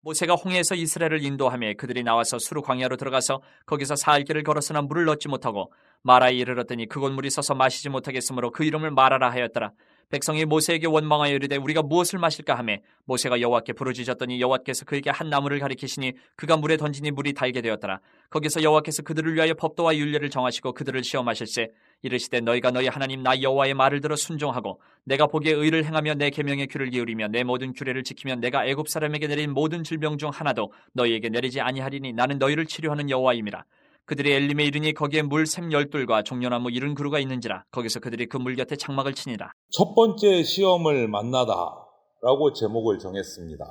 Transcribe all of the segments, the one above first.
모세가 홍해에서 이스라엘을 인도하며 그들이 나와서 수르 광야로 들어가서 거기서 사흘 길을 걸었으나 물을 얻지 못하고 마라에 이르렀더니 그곳 물이 서서 마시지 못하겠으므로 그 이름을 마라라 하였더라. 백성이 모세에게 원망하여 이르되 우리가 무엇을 마실까 하매 모세가 여호와께 부르짖었더니 여호와께서 그에게 한 나무를 가리키시니 그가 물에 던지니 물이 달게 되었더라. 거기서 여호와께서 그들을 위하여 법도와 율례를 정하시고 그들을 시험하실세 이르시되 너희가 너희 하나님 나 여호와의 말을 들어 순종하고 내가 보기에 의를 행하며 내 계명에 귀를 기울이며 내 모든 규례를 지키면 내가 애굽 사람에게 내린 모든 질병 중 하나도 너희에게 내리지 아니하리니 나는 너희를 치료하는 여호와임이라. 그들이 엘림에 이르니 거기에 물 샘 12과 종려나무 70그루가 있는지라. 거기서 그들이 그 물 곁에 장막을 치니라. 첫 번째 시험을 만나다라고 제목을 정했습니다.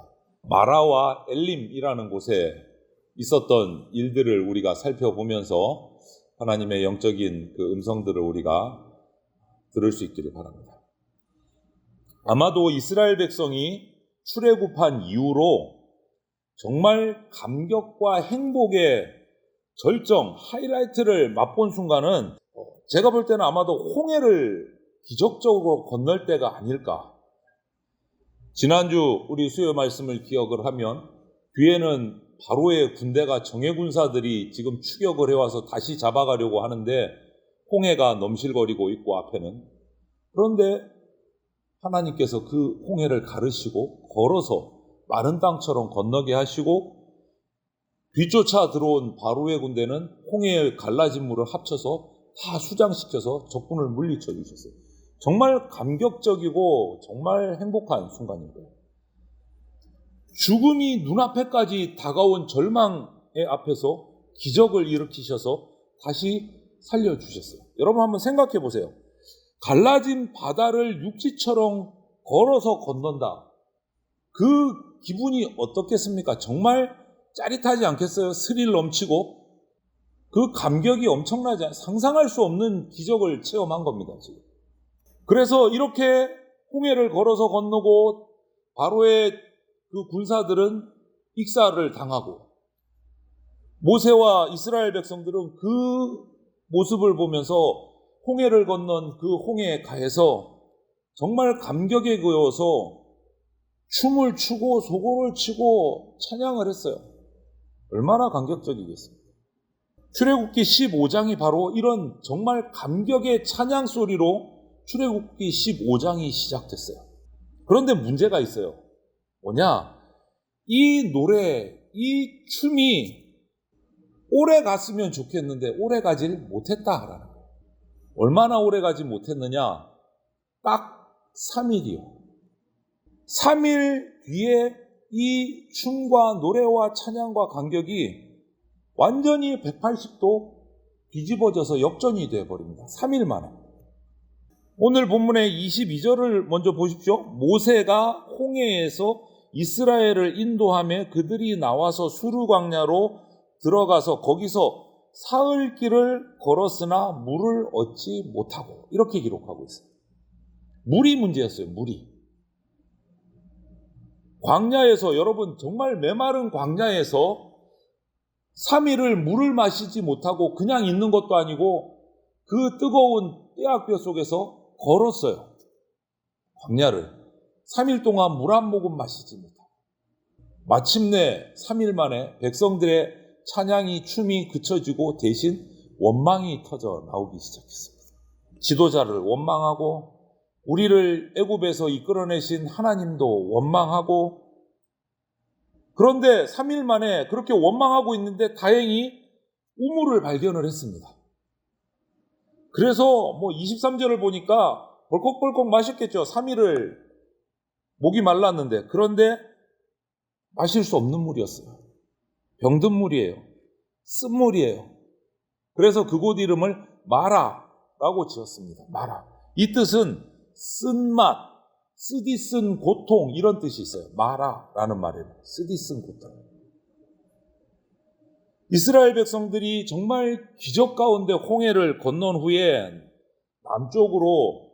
마라와 엘림이라는 곳에 있었던 일들을 우리가 살펴보면서 하나님의 영적인 그 음성들을 우리가 들을 수 있기를 바랍니다. 아마도 이스라엘 백성이 출애굽한 이후로 정말 감격과 행복의 절정, 하이라이트를 맛본 순간은 제가 볼 때는 아마도 홍해를 기적적으로 건널 때가 아닐까. 지난주 우리 수요 말씀을 기억을 하면 뒤에는 바로의 군대가 정예군사들이 지금 추격을 해와서 다시 잡아가려고 하는데 홍해가 넘실거리고 있고 앞에는. 그런데 하나님께서 그 홍해를 가르시고 걸어서 마른 땅처럼 건너게 하시고 뒤쫓아 들어온 바로의 군대는 홍해에 갈라진 물을 합쳐서 다 수장시켜서 적군을 물리쳐 주셨어요. 정말 감격적이고 정말 행복한 순간인 거예요. 죽음이 눈앞에까지 다가온 절망의 앞에서 기적을 일으키셔서 다시 살려주셨어요. 여러분 한번 생각해 보세요. 갈라진 바다를 육지처럼 걸어서 건넌다. 그 기분이 어떻겠습니까? 정말 짜릿하지 않겠어요? 스릴 넘치고 그 감격이 엄청나지 상상할 수 없는 기적을 체험한 겁니다. 지금. 그래서 이렇게 홍해를 걸어서 건너고 바로의 그 군사들은 익사를 당하고 모세와 이스라엘 백성들은 그 모습을 보면서 홍해를 건넌 그 홍해가에서 정말 감격에 겨워서 춤을 추고 소고를 치고 찬양을 했어요. 얼마나 감격적이겠습니까? 출애굽기 15장이 바로 이런 정말 감격의 찬양 소리로 출애굽기 15장이 시작됐어요. 그런데 문제가 있어요. 뭐냐? 이 노래, 이 춤이 오래 갔으면 좋겠는데 오래 가질 못했다라는 거예요. 얼마나 오래 가지 못했느냐? 딱 3일이요. 3일 뒤에 이 춤과 노래와 찬양과 감격이 완전히 180도 뒤집어져서 역전이 되어버립니다. 3일 만에. 오늘 본문의 22절을 먼저 보십시오. 모세가 홍해에서 이스라엘을 인도하며 그들이 나와서 수르 광야로 들어가서 거기서 사흘 길을 걸었으나 물을 얻지 못하고 이렇게 기록하고 있어요. 물이 문제였어요. 물이. 광야에서 여러분 정말 메마른 광야에서 3일을 물을 마시지 못하고 그냥 있는 것도 아니고 그 뜨거운 떼약볕 속에서 걸었어요. 광야를 3일 동안 물 한 모금 마시지 못하고 마침내 3일 만에 백성들의 찬양이 춤이 그쳐지고 대신 원망이 터져 나오기 시작했습니다. 지도자를 원망하고 우리를 애굽에서 이끌어내신 하나님도 원망하고 그런데 3일 만에 그렇게 원망하고 있는데 다행히 우물을 발견을 했습니다. 그래서 23절을 보니까 벌컥벌컥 마셨겠죠. 3일을 목이 말랐는데 그런데 마실 수 없는 물이었어요. 병든 물이에요. 쓴 물이에요. 그래서 그곳 이름을 마라라고 지었습니다. 마라. 이 뜻은 쓴맛, 쓰디쓴 고통 이런 뜻이 있어요. 마라라는 말이에요. 쓰디쓴 고통. 이스라엘 백성들이 정말 기적 가운데 홍해를 건넌 후에 남쪽으로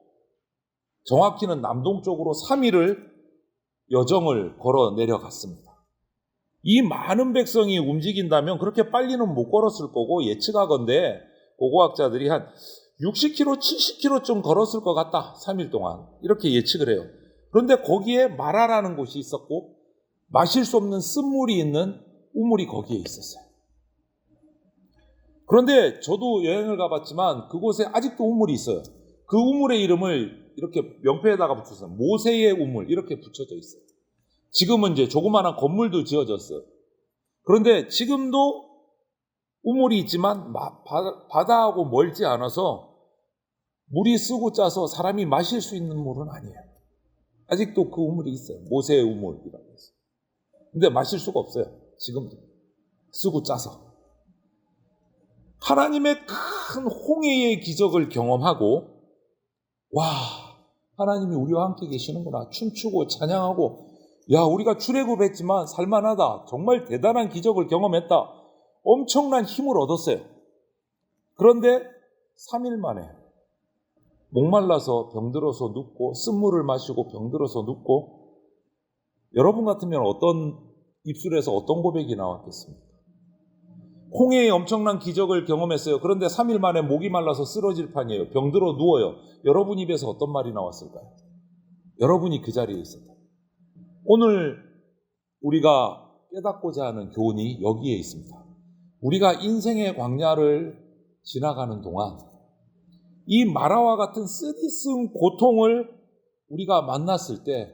정확히는 남동쪽으로 3일을 여정을 걸어 내려갔습니다. 이 많은 백성이 움직인다면 그렇게 빨리는 못 걸었을 거고 예측하건대 고고학자들이 한 60km, 70km쯤 걸었을 것 같다. 3일 동안. 이렇게 예측을 해요. 그런데 거기에 마라라는 곳이 있었고 마실 수 없는 쓴물이 있는 우물이 거기에 있었어요. 그런데 저도 여행을 가봤지만 그곳에 아직도 우물이 있어요. 그 우물의 이름을 이렇게 명패에다가 붙였어요. 모세의 우물 이렇게 붙여져 있어요. 지금은 이제 조그마한 건물도 지어졌어요. 그런데 지금도 우물이 있지만 바다하고 멀지 않아서 물이 쓰고 짜서 사람이 마실 수 있는 물은 아니에요. 아직도 그 우물이 있어요. 모세의 우물이라고 해서. 근데 마실 수가 없어요. 지금도. 쓰고 짜서. 하나님의 큰 홍해의 기적을 경험하고 와, 하나님이 우리와 함께 계시는구나. 춤추고 찬양하고 야, 우리가 출애굽했지만 살만하다. 정말 대단한 기적을 경험했다. 엄청난 힘을 얻었어요. 그런데 3일 만에 목말라서 병들어서 눕고 쓴물을 마시고 병들어서 눕고 여러분 같으면 어떤 입술에서 어떤 고백이 나왔겠습니까? 홍해의 엄청난 기적을 경험했어요. 그런데 3일 만에 목이 말라서 쓰러질 판이에요. 병들어 누워요. 여러분 입에서 어떤 말이 나왔을까요? 여러분이 그 자리에 있었다. 오늘 우리가 깨닫고자 하는 교훈이 여기에 있습니다. 우리가 인생의 광야를 지나가는 동안 이 마라와 같은 쓰디쓴 고통을 우리가 만났을 때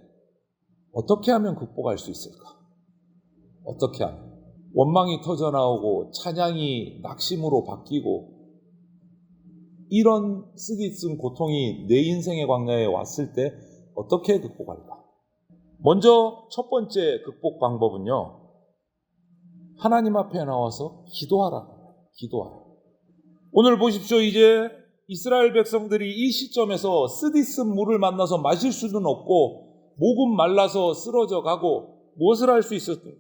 어떻게 하면 극복할 수 있을까? 어떻게 하면? 원망이 터져나오고 찬양이 낙심으로 바뀌고 이런 쓰디쓴 고통이 내 인생의 광야에 왔을 때 어떻게 극복할까? 먼저 첫 번째 극복 방법은요. 하나님 앞에 나와서 기도하라. 기도하라. 오늘 보십시오. 이제 이스라엘 백성들이 이 시점에서 쓰디쓴 물을 만나서 마실 수는 없고 목은 말라서 쓰러져 가고 무엇을 할 수 있었어요?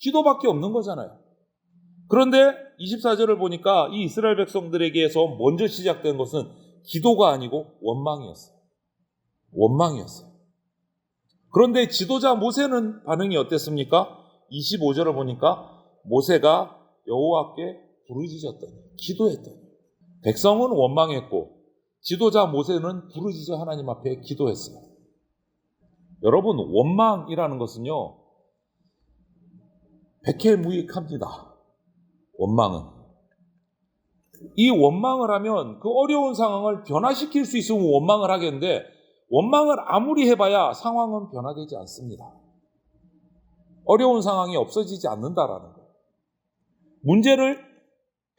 기도밖에 없는 거잖아요. 그런데 24절을 보니까 이 이스라엘 백성들에게서 먼저 시작된 것은 기도가 아니고 원망이었어요. 원망이었어요. 그런데 지도자 모세는 반응이 어땠습니까? 25절을 보니까 모세가 여호와께 부르짖었더니 기도했더니 백성은 원망했고 지도자 모세는 부르짖어 하나님 앞에 기도했어요. 여러분 원망이라는 것은요 백해무익합니다. 원망은 이 원망을 하면 그 어려운 상황을 변화시킬 수 있으면 원망을 하겠는데 원망을 아무리 해봐야 상황은 변화되지 않습니다. 어려운 상황이 없어지지 않는다라는 거예요. 문제를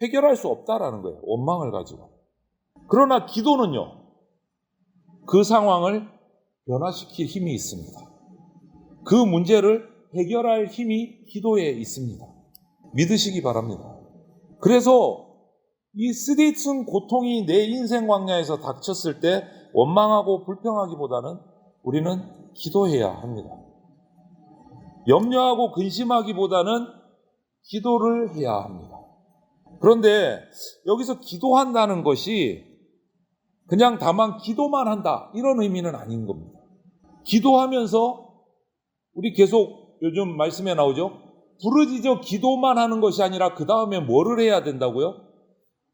해결할 수 없다라는 거예요. 원망을 가지고. 그러나 기도는요. 그 상황을 변화시킬 힘이 있습니다. 그 문제를 해결할 힘이 기도에 있습니다. 믿으시기 바랍니다. 그래서 이 쓰디쓴 고통이 내 인생 광야에서 닥쳤을 때 원망하고 불평하기보다는 우리는 기도해야 합니다. 염려하고 근심하기보다는 기도를 해야 합니다. 그런데 여기서 기도한다는 것이 그냥 다만 기도만 한다 이런 의미는 아닌 겁니다. 기도하면서 우리 계속 요즘 말씀에 나오죠. 부르짖어 기도만 하는 것이 아니라 그 다음에 뭐를 해야 된다고요?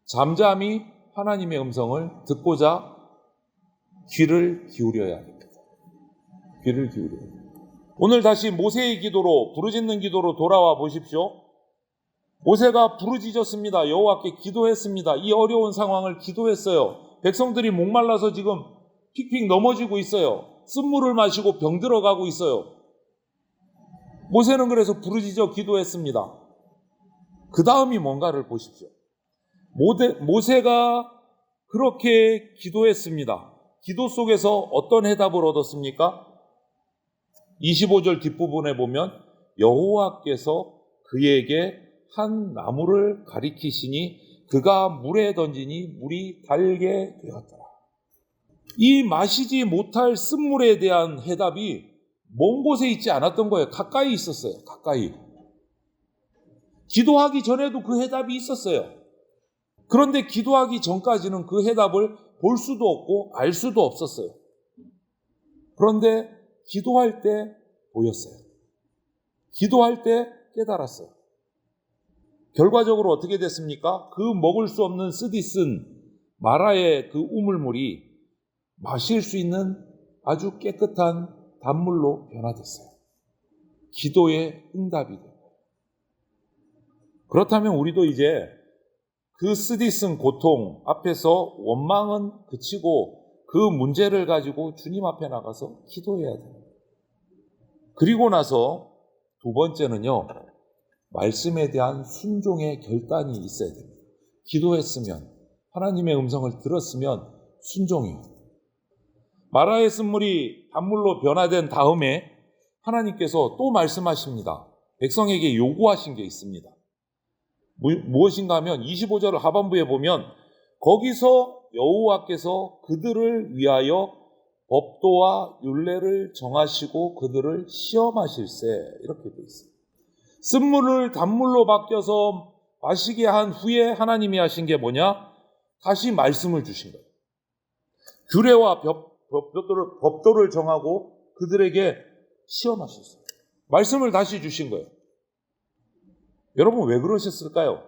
잠잠히 하나님의 음성을 듣고자 귀를 기울여야 합니다. 귀를 기울여야 합니다. 오늘 다시 모세의 기도로 부르짖는 기도로 돌아와 보십시오. 모세가 부르짖었습니다. 여호와께 기도했습니다. 이 어려운 상황을 기도했어요. 백성들이 목말라서 지금 픽픽 넘어지고 있어요. 쓴물을 마시고 병들어가고 있어요. 모세는 그래서 부르짖어 기도했습니다. 그 다음이 뭔가를 보십시오. 모세가 그렇게 기도했습니다. 기도 속에서 어떤 해답을 얻었습니까? 25절 뒷부분에 보면 여호와께서 그에게 한 나무를 가리키시니 그가 물에 던지니 물이 달게 되었더라. 이 마시지 못할 쓴물에 대한 해답이 먼 곳에 있지 않았던 거예요. 가까이 있었어요. 가까이. 기도하기 전에도 그 해답이 있었어요. 그런데 기도하기 전까지는 그 해답을 볼 수도 없고 알 수도 없었어요. 그런데 기도할 때 보였어요. 기도할 때 깨달았어요. 결과적으로 어떻게 됐습니까? 그 먹을 수 없는 쓰디쓴 마라의 그 우물물이 마실 수 있는 아주 깨끗한 단물로 변화됐어요. 기도의 응답이 돼요. 그렇다면 우리도 이제 그 쓰디쓴 고통 앞에서 원망은 그치고 그 문제를 가지고 주님 앞에 나가서 기도해야 돼요. 그리고 나서 두 번째는요, 말씀에 대한 순종의 결단이 있어야 됩니다. 기도했으면, 하나님의 음성을 들었으면 순종이요. 마라의 쓴물이 단물로 변화된 다음에 하나님께서 또 말씀하십니다. 백성에게 요구하신 게 있습니다. 무엇인가 하면 25절 하반부에 보면 거기서 여호와께서 그들을 위하여 법도와 율례를 정하시고 그들을 시험하실세, 이렇게 되어 있어요. 쓴물을 단물로 바뀌어서 마시게 한 후에 하나님이 하신 게 뭐냐? 다시 말씀을 주신 거예요. 규례와 법도를 정하고 그들에게 시험하셨어요. 말씀을 다시 주신 거예요. 여러분, 왜 그러셨을까요?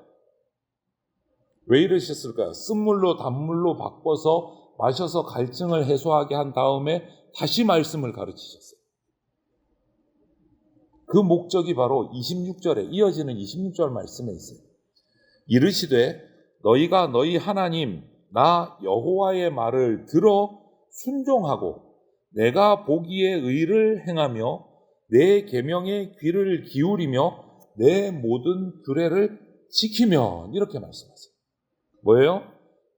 왜 이러셨을까요? 쓴물로 단물로 바꿔서 마셔서 갈증을 해소하게 한 다음에 다시 말씀을 가르치셨어요. 그 목적이 바로 26절에 이어지는 26절 말씀에 있어요. 이르시되 너희가 너희 하나님 나 여호와의 말을 들어 순종하고 내가 보기에 의를 행하며 내 계명에 귀를 기울이며 내 모든 규례를 지키면, 이렇게 말씀하세요. 뭐예요?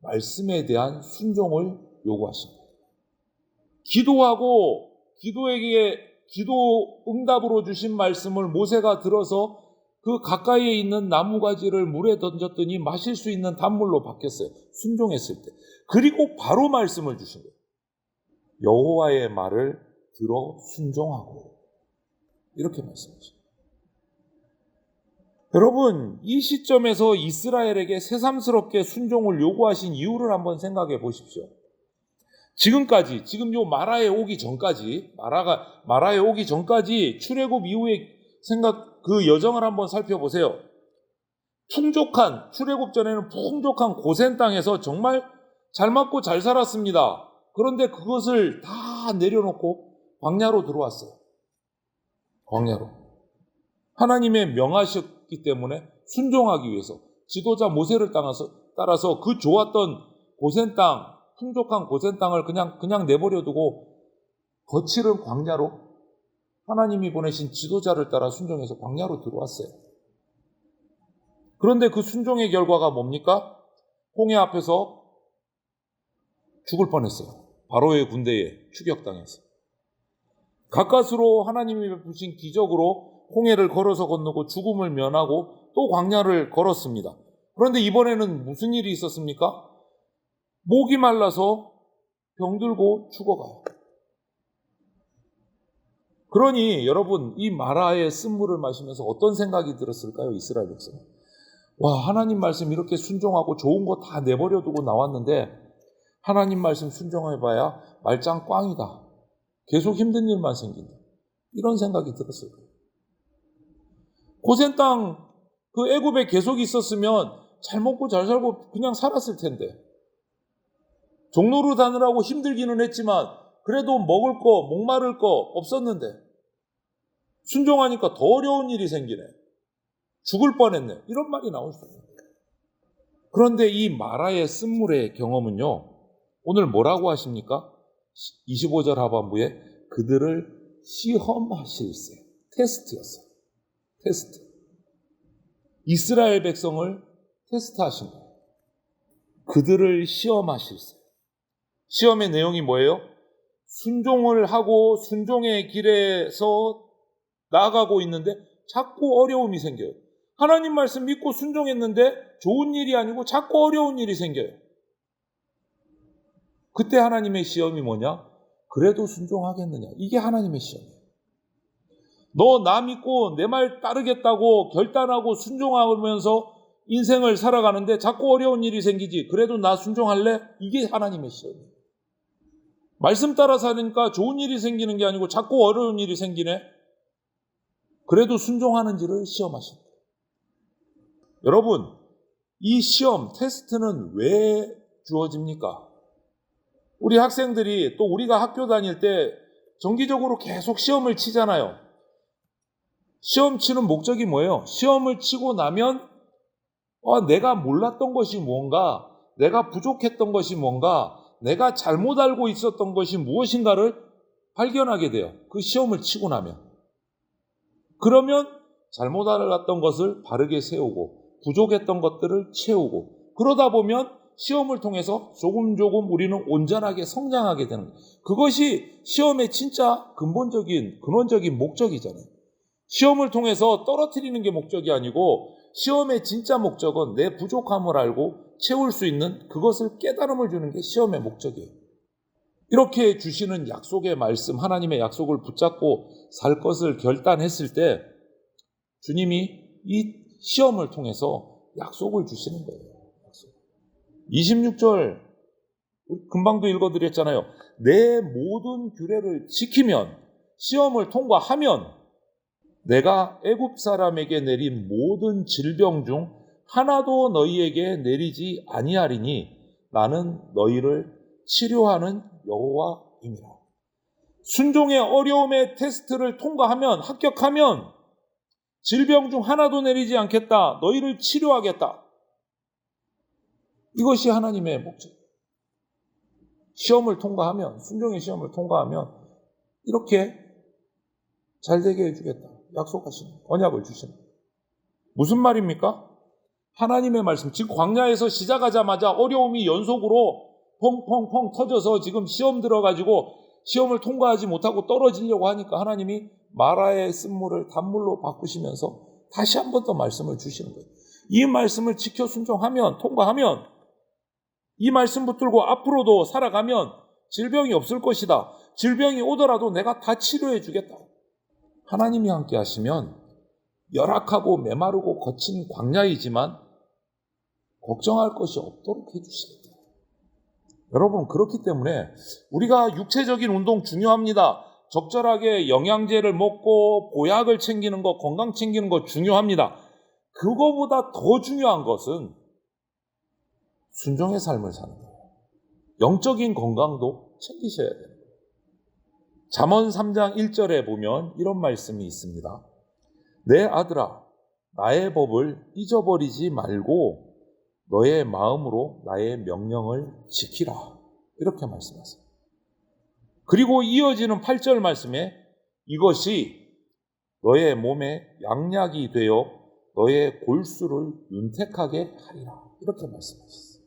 말씀에 대한 순종을 요구하신 거예요. 기도하고 기도 응답으로 주신 말씀을 모세가 들어서 그 가까이에 있는 나무가지를 물에 던졌더니 마실 수 있는 단물로 바뀌었어요. 순종했을 때. 그리고 바로 말씀을 주신 거예요. 여호와의 말을 들어 순종하고, 이렇게 말씀하십니다. 여러분, 이 시점에서 이스라엘에게 새삼스럽게 순종을 요구하신 이유를 한번 생각해 보십시오. 지금까지, 지금 요 마라에 오기 전까지, 마라에 오기 전까지 출애굽 이후의 그 여정을 한번 살펴보세요. 출애굽 전에는 풍족한 고센 땅에서 정말 잘 먹고 잘 살았습니다. 그런데 그것을 다 내려놓고 광야로 들어왔어요. 광야로. 하나님의 명하셨기 때문에 순종하기 위해서 지도자 모세를 따라서 그 좋았던 고센 땅, 풍족한 고센 땅을 그냥 내버려두고 거칠은 광야로 하나님이 보내신 지도자를 따라 순종해서 광야로 들어왔어요. 그런데 그 순종의 결과가 뭡니까? 홍해 앞에서 죽을 뻔했어요. 바로의 군대에 추격당해서. 가까스로 하나님이 베푸신 기적으로 홍해를 걸어서 건너고 죽음을 면하고 또 광야를 걸었습니다. 그런데 이번에는 무슨 일이 있었습니까? 목이 말라서 병들고 죽어가요. 그러니 여러분, 이 마라의 쓴물을 마시면서 어떤 생각이 들었을까요? 이스라엘 백성. 와, 하나님 말씀 이렇게 순종하고 좋은 거 다 내버려두고 나왔는데 하나님 말씀 순종해봐야 말짱 꽝이다. 계속 힘든 일만 생긴다. 이런 생각이 들었을 거예요. 고센 땅, 그 애굽에 계속 있었으면 잘 먹고 잘 살고 그냥 살았을 텐데. 종로로 다니라고 힘들기는 했지만 그래도 먹을 거, 목마를 거 없었는데 순종하니까 더 어려운 일이 생기네. 죽을 뻔했네. 이런 말이 나올 수 있어요. 그런데 이 마라의 쓴물의 경험은요, 오늘 뭐라고 하십니까? 25절 하반부에 그들을 시험하실세. 테스트였어요. 테스트. 이스라엘 백성을 테스트하신 거예요. 그들을 시험하실세. 시험의 내용이 뭐예요? 순종을 하고 순종의 길에서 나아가고 있는데 자꾸 어려움이 생겨요. 하나님 말씀 믿고 순종했는데 좋은 일이 아니고 자꾸 어려운 일이 생겨요. 그때 하나님의 시험이 뭐냐? 그래도 순종하겠느냐? 이게 하나님의 시험이에요. 너 나 믿고 내 말 따르겠다고 결단하고 순종하면서 인생을 살아가는데 자꾸 어려운 일이 생기지. 그래도 나 순종할래? 이게 하나님의 시험이에요. 말씀 따라 사니까 좋은 일이 생기는 게 아니고 자꾸 어려운 일이 생기네. 그래도 순종하는지를 시험하십니다. 여러분, 이 시험, 테스트는 왜 주어집니까? 우리 학생들이 또 우리가 학교 다닐 때 정기적으로 계속 시험을 치잖아요. 시험 치는 목적이 뭐예요? 시험을 치고 나면 내가 몰랐던 것이 뭔가, 내가 부족했던 것이 뭔가, 내가 잘못 알고 있었던 것이 무엇인가를 발견하게 돼요. 그 시험을 치고 나면. 그러면 잘못 알았던 것을 바르게 세우고 부족했던 것들을 채우고 그러다 보면 시험을 통해서 조금 우리는 온전하게 성장하게 되는 거예요. 그것이 시험의 진짜 근원적인 목적이잖아요. 시험을 통해서 떨어뜨리는 게 목적이 아니고 시험의 진짜 목적은 내 부족함을 알고 채울 수 있는 그것을 깨달음을 주는 게 시험의 목적이에요. 이렇게 주시는 약속의 말씀, 하나님의 약속을 붙잡고 살 것을 결단했을 때 주님이 이 시험을 통해서 약속을 주시는 거예요. 26절 금방도 읽어드렸잖아요. 내 모든 규례를 지키면, 시험을 통과하면 내가 애굽 사람에게 내린 모든 질병 중 하나도 너희에게 내리지 아니하리니 나는 너희를 치료하는 여호와입니다. 순종의 어려움의 테스트를 통과하면, 합격하면 질병 중 하나도 내리지 않겠다. 너희를 치료하겠다. 이것이 하나님의 목적. 시험을 통과하면, 순종의 시험을 통과하면 이렇게 잘되게 해주겠다. 약속하시는, 언약을 주시는. 무슨 말입니까? 하나님의 말씀. 지금 광야에서 시작하자마자 어려움이 연속으로 펑펑펑 터져서 지금 시험 들어가지고 시험을 통과하지 못하고 떨어지려고 하니까 하나님이 마라의 쓴물을 단물로 바꾸시면서 다시 한 번 더 말씀을 주시는 거예요. 이 말씀을 지켜 순종하면, 통과하면, 이 말씀 붙들고 앞으로도 살아가면 질병이 없을 것이다. 질병이 오더라도 내가 다 치료해 주겠다. 하나님이 함께 하시면 열악하고 메마르고 거친 광야이지만 걱정할 것이 없도록 해주시겠다. 여러분, 그렇기 때문에 우리가 육체적인 운동 중요합니다. 적절하게 영양제를 먹고 보약을 챙기는 것, 건강 챙기는 것 중요합니다. 그거보다 더 중요한 것은 순종의 삶을 사는 거예요. 영적인 건강도 챙기셔야 돼요. 잠언 3장 1절에 보면 이런 말씀이 있습니다. 내 아들아, 나의 법을 잊어버리지 말고 너의 마음으로 나의 명령을 지키라. 이렇게 말씀하세요. 그리고 이어지는 8절 말씀에 이것이 너의 몸에 양약이 되어 너의 골수를 윤택하게 하리라. 이렇게 말씀하셨어요.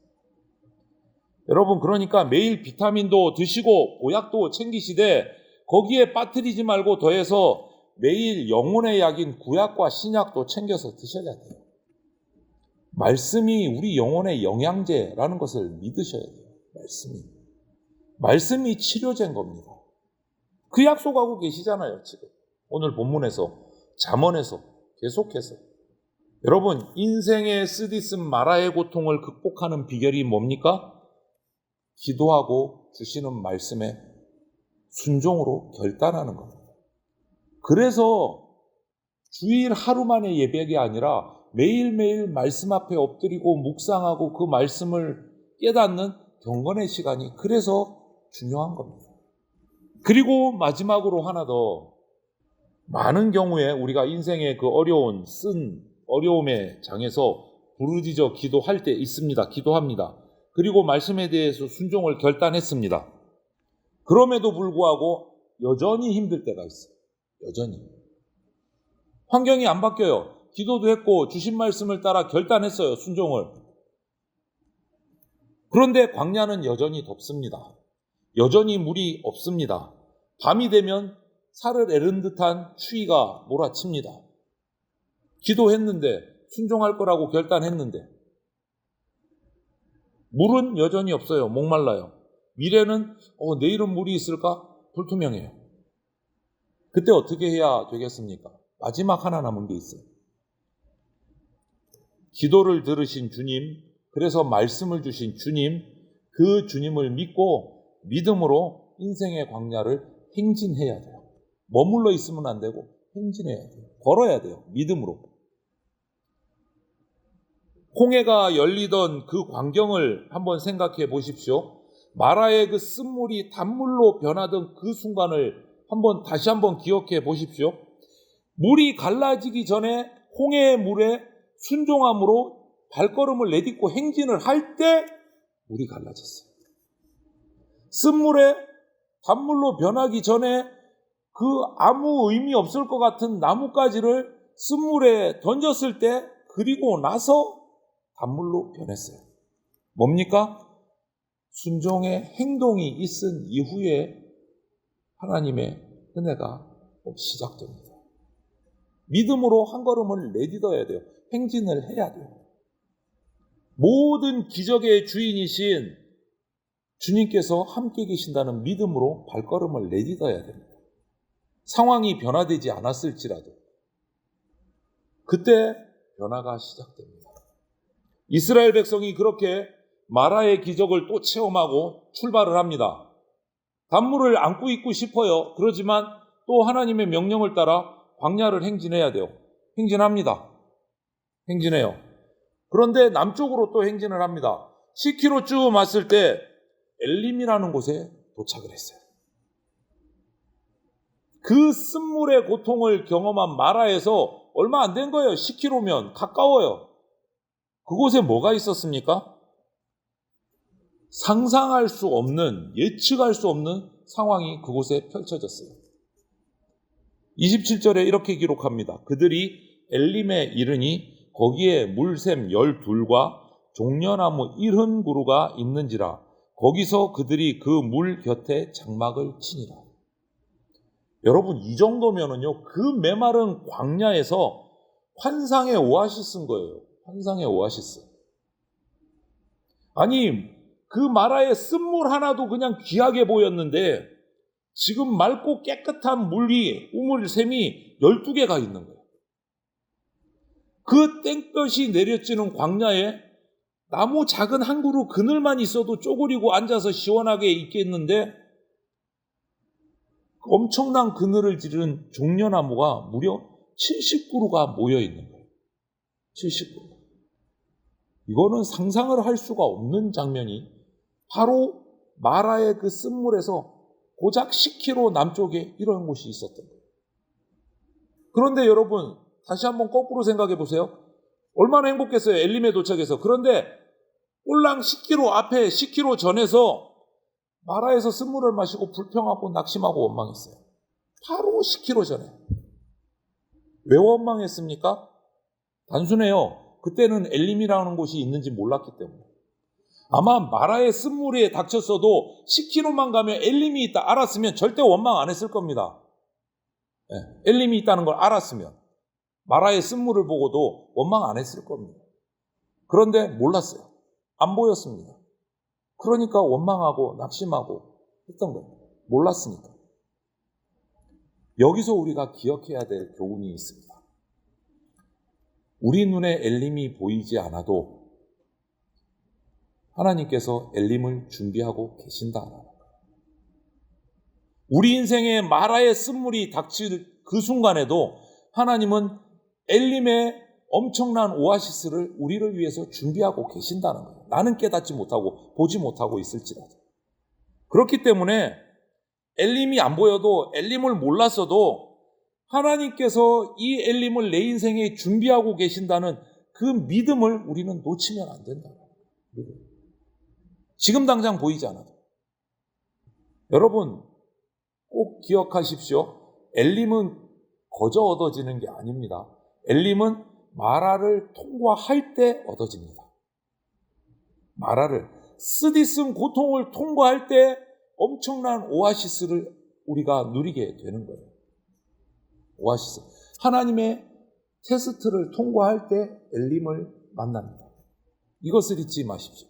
여러분, 그러니까 매일 비타민도 드시고 보약도 챙기시되 거기에 빠뜨리지 말고 더해서 매일 영혼의 약인 구약과 신약도 챙겨서 드셔야 돼요. 말씀이 우리 영혼의 영양제라는 것을 믿으셔야 돼요. 말씀이 치료제인 겁니다. 그 약속하고 계시잖아요. 지금 오늘 본문에서, 잠언에서 계속해서. 여러분, 인생의 쓰디쓴 마라의 고통을 극복하는 비결이 뭡니까? 기도하고 주시는 말씀에 순종으로 결단하는 겁니다. 그래서 주일 하루만의 예배가 아니라 매일매일 말씀 앞에 엎드리고 묵상하고 그 말씀을 깨닫는 경건의 시간이 그래서 중요한 겁니다. 그리고 마지막으로 하나 더, 많은 경우에 우리가 인생의 그 어려움의 장에서 부르짖어 기도할 때 있습니다. 기도합니다. 그리고 말씀에 대해서 순종을 결단했습니다. 그럼에도 불구하고 여전히 힘들 때가 있어요. 여전히. 환경이 안 바뀌어요. 기도도 했고 주신 말씀을 따라 결단했어요. 순종을. 그런데 광야는 여전히 덥습니다. 여전히 물이 없습니다. 밤이 되면 살을 에른 듯한 추위가 몰아칩니다. 기도했는데, 순종할 거라고 결단했는데 물은 여전히 없어요. 목말라요. 미래는 내일은 물이 있을까? 불투명해요. 그때 어떻게 해야 되겠습니까? 마지막 하나 남은 게 있어요. 기도를 들으신 주님, 그래서 말씀을 주신 주님, 그 주님을 믿고 믿음으로 인생의 광야를 행진해야 돼요. 머물러 있으면 안 되고 행진해야 돼요. 걸어야 돼요. 믿음으로. 홍해가 열리던 그 광경을 한번 생각해 보십시오. 마라의 그 쓴물이 단물로 변하던 그 순간을 다시 한번 기억해 보십시오. 물이 갈라지기 전에 홍해의 물에 순종함으로 발걸음을 내딛고 행진을 할 때 물이 갈라졌어요. 쓴물에 단물로 변하기 전에 그 아무 의미 없을 것 같은 나뭇가지를 쓴물에 던졌을 때 그리고 나서 단물로 변했어요. 뭡니까? 순종의 행동이 있은 이후에 하나님의 은혜가 시작됩니다. 믿음으로 한 걸음을 내딛어야 돼요. 행진을 해야 돼요. 모든 기적의 주인이신 주님께서 함께 계신다는 믿음으로 발걸음을 내딛어야 됩니다. 상황이 변화되지 않았을지라도 그때 변화가 시작됩니다. 이스라엘 백성이 그렇게 마라의 기적을 또 체험하고 출발을 합니다. 단물을 안고 있고 싶어요. 그러지만 또 하나님의 명령을 따라 광야를 행진해야 돼요. 행진합니다. 행진해요. 그런데 남쪽으로 또 행진을 합니다. 10km 쭉 왔을 때 엘림이라는 곳에 도착을 했어요. 그 쓴물의 고통을 경험한 마라에서 얼마 안 된 거예요. 10km면 가까워요. 그곳에 뭐가 있었습니까? 상상할 수 없는, 예측할 수 없는 상황이 그곳에 펼쳐졌어요. 27절에 이렇게 기록합니다. 그들이 엘림에 이르니 거기에 물샘 12과 종려나무 70그루가 있는지라 거기서 그들이 그 물 곁에 장막을 치니라. 여러분, 이 정도면은요, 그 메마른 광야에서 환상의 오아시스인 거예요. 환상의 오아시스. 아니, 그 마라의 쓴물 하나도 그냥 귀하게 보였는데 지금 맑고 깨끗한 물이, 우물샘이 12개가 있는 거예요. 그 땡볕이 내려지는 광야에 나무 작은 한 그루 그늘만 있어도 쪼그리고 앉아서 시원하게 있겠는데 엄청난 그늘을 지른 종려나무가 무려 70그루가 모여 있는 거예요. 70그루. 이거는 상상을 할 수가 없는 장면이 바로 마라의 그 쓴물에서 고작 10km 남쪽에 이런 곳이 있었던 거예요. 그런데 여러분, 다시 한번 거꾸로 생각해 보세요. 얼마나 행복했어요, 엘림에 도착해서. 그런데 꼴랑 10km 앞에, 10km 전에서 마라에서 쓴물을 마시고 불평하고 낙심하고 원망했어요. 바로 10km 전에. 왜 원망했습니까? 단순해요. 그때는 엘림이라는 곳이 있는지 몰랐기 때문에. 아마 마라의 쓴물에 닥쳤어도 10km만 가면 엘림이 있다 알았으면 절대 원망 안 했을 겁니다. 네, 엘림이 있다는 걸 알았으면 마라의 쓴물을 보고도 원망 안 했을 겁니다. 그런데 몰랐어요. 안 보였습니다. 그러니까 원망하고 낙심하고 했던 거예요. 몰랐으니까. 여기서 우리가 기억해야 될 교훈이 있습니다. 우리 눈에 엘림이 보이지 않아도 하나님께서 엘림을 준비하고 계신다라는 거예요. 우리 인생에 마라의 쓴물이 닥칠 그 순간에도 하나님은 엘림의 엄청난 오아시스를 우리를 위해서 준비하고 계신다는 거예요. 나는 깨닫지 못하고 보지 못하고 있을지라도. 그렇기 때문에 엘림이 안 보여도, 엘림을 몰랐어도 하나님께서 이 엘림을 내 인생에 준비하고 계신다는 그 믿음을 우리는 놓치면 안 된다. 지금 당장 보이지 않아도. 여러분, 꼭 기억하십시오. 엘림은 거저 얻어지는 게 아닙니다. 엘림은 마라를 통과할 때 얻어집니다. 마라를, 쓰디쓴 고통을 통과할 때 엄청난 오아시스를 우리가 누리게 되는 거예요. 오아시스. 하나님의 테스트를 통과할 때 엘림을 만납니다. 이것을 잊지 마십시오.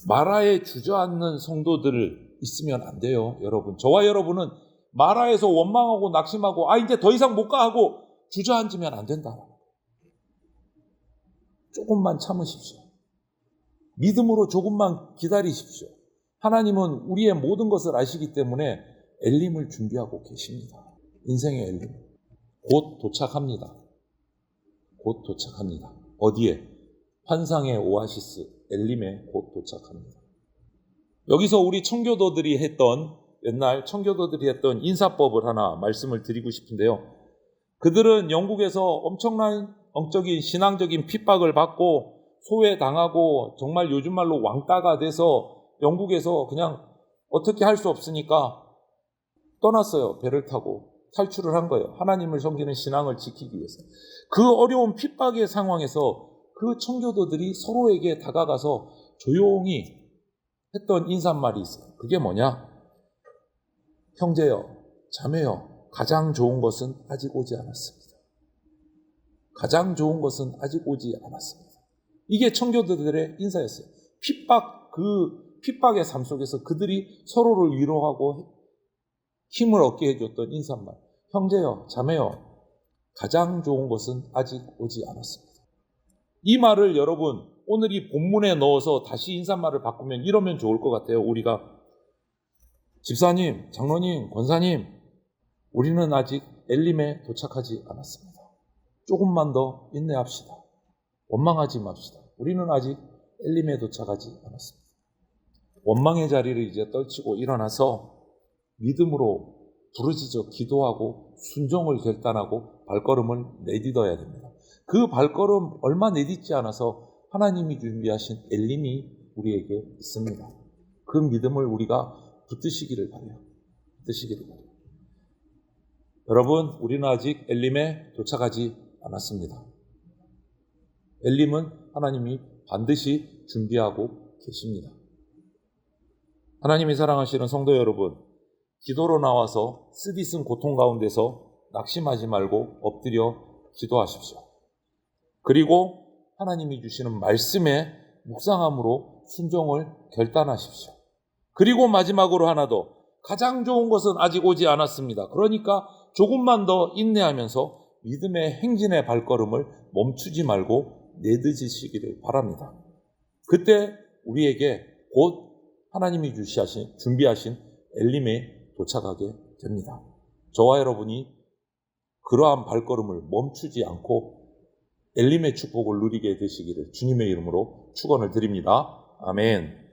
마라에 주저앉는 성도들 있으면 안 돼요, 여러분. 저와 여러분은 마라에서 원망하고 낙심하고 이제 더 이상 못 가 하고 주저앉으면 안 된다. 조금만 참으십시오. 믿음으로 조금만 기다리십시오. 하나님은 우리의 모든 것을 아시기 때문에 엘림을 준비하고 계십니다. 인생의 엘림. 곧 도착합니다. 곧 도착합니다. 어디에? 환상의 오아시스 엘림에 곧 도착합니다. 여기서 우리 청교도들이 했던 옛날 청교도들이 했던 인사법을 하나 말씀을 드리고 싶은데요. 그들은 영국에서 엄청난 영적인 신앙적인 핍박을 받고 소외당하고 정말 요즘 말로 왕따가 돼서 영국에서 그냥 어떻게 할 수 없으니까 떠났어요. 배를 타고 탈출을 한 거예요. 하나님을 섬기는 신앙을 지키기 위해서. 그 어려운 핍박의 상황에서 그 청교도들이 서로에게 다가가서 조용히 했던 인사말이 있어요. 그게 뭐냐? 형제여, 자매여, 가장 좋은 것은 아직 오지 않았습니다. 가장 좋은 것은 아직 오지 않았습니다. 이게 청교도들의 인사였어요. 그 핍박의 삶 속에서 그들이 서로를 위로하고 힘을 얻게 해줬던 인사말. 형제여, 자매여, 가장 좋은 것은 아직 오지 않았습니다. 이 말을 여러분, 오늘 이 본문에 넣어서 다시 인사말을 바꾸면 이러면 좋을 것 같아요. 우리가 집사님, 장로님, 권사님, 우리는 아직 엘림에 도착하지 않았습니다. 조금만 더 인내합시다. 원망하지 맙시다. 우리는 아직 엘림에 도착하지 않았습니다. 원망의 자리를 이제 떨치고 일어나서 믿음으로 부르짖어 기도하고 순종을 결단하고 발걸음을 내딛어야 됩니다. 그 발걸음 얼마 내딛지 않아서 하나님이 준비하신 엘림이 우리에게 있습니다. 그 믿음을 우리가 붙드시기를 바라요. 여러분, 우리는 아직 엘림에 도착하지 않았습니다. 엘림은 하나님이 반드시 준비하고 계십니다. 하나님이 사랑하시는 성도 여러분, 기도로 나와서 쓰디쓴 고통 가운데서 낙심하지 말고 엎드려 기도하십시오. 그리고 하나님이 주시는 말씀에 묵상함으로 순종을 결단하십시오. 그리고 마지막으로 하나 더, 가장 좋은 것은 아직 오지 않았습니다. 그러니까 조금만 더 인내하면서 믿음의 행진의 발걸음을 멈추지 말고 내딛으시기를 바랍니다. 그때 우리에게 곧 하나님이 준비하신 엘림에 도착하게 됩니다. 저와 여러분이 그러한 발걸음을 멈추지 않고 엘림의 축복을 누리게 되시기를 주님의 이름으로 축원을 드립니다. 아멘.